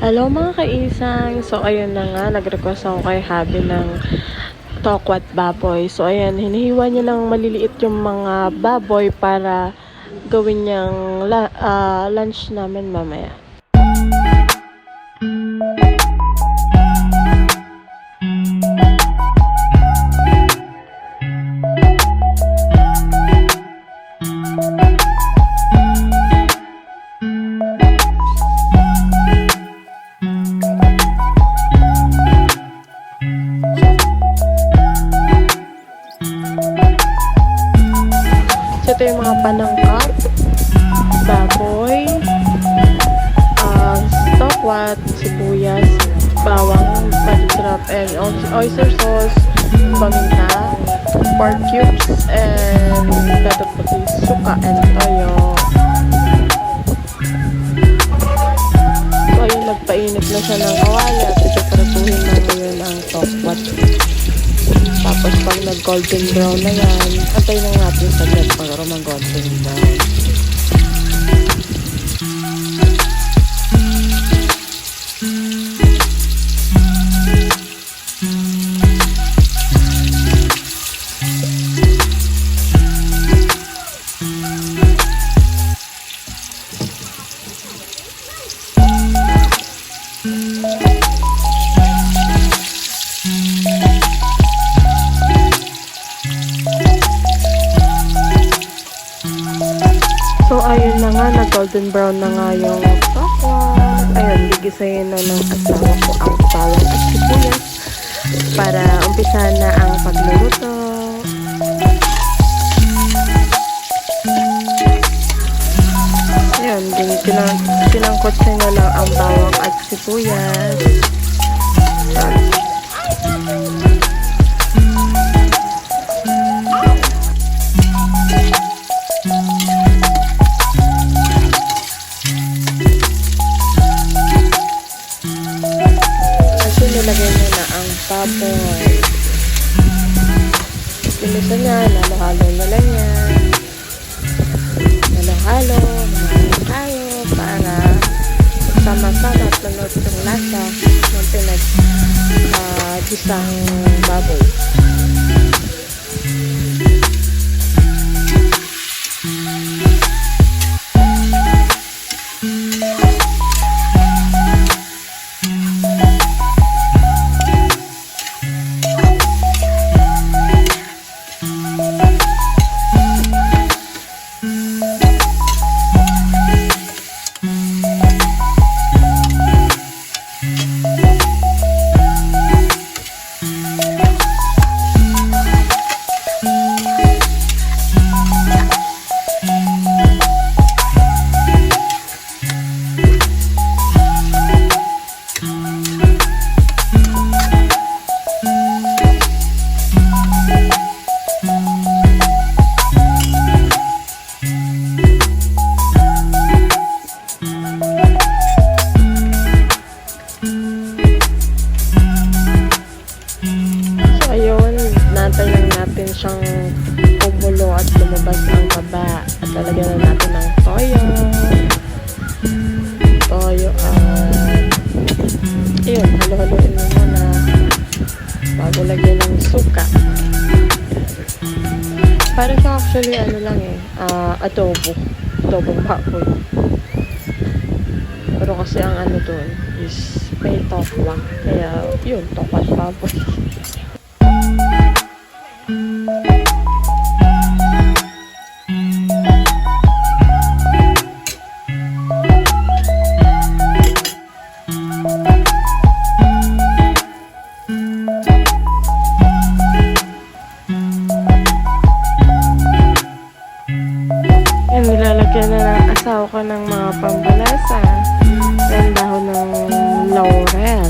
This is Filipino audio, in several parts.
Hello mga kaisang. So ayun na nga, nag-request ako kay Habi ng tokwat baboy. So ayan, hinihiwa niya ng maliliit yung mga baboy para gawin niyang lunch namin mamaya. So ito yung mga panangkap, baboy, tokwat, sibuyas, bawang, pancit and oyster sauce, paminta, pork cubes, and dapat pati suka and toyo. So ayun, nagpainit na siya ng kawali at itupratuhin na ngayon ang tokwat. Tapos pag nag-golden brown na yan, antay na natin sa net para mag-golden brown. So, ayun na nga, nag-golden brown na nga yung tokwat. Ayun, gigisayin na ng asawa ko ang bawang at sibuyas para umpisa na ang pagluluto. Ayun, kinangkotsa niya lang ang bawang at sibuyas. Nilagay niya na ang baboy. Pinisa niya, halo-halo na lang yan. Halo-halo para sama-sama at lunod yung lasa ng pinag-gisang baboy. Siyang kumulo at lumabas ang taba at lalagyan na natin ng toyo at ayun, halo-haloin mo muna bago lagyan ng suka. Para sa actually adobong baboy, pero kasi ang doon is may tokwa, kaya yun, tokwat baboy. Nilalagyan na ng asawa ko ng mga pambalasa ng dahon ng laurel.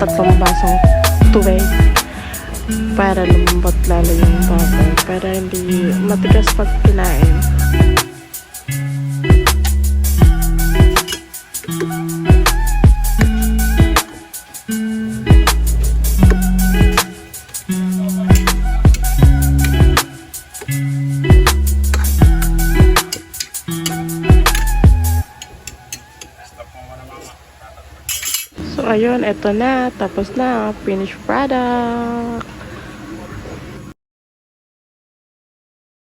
3 basong tubig para lumambot lalo yung baboy, para hindi matigas pag kinain. So, ayun, eto na. Tapos na. Finished product.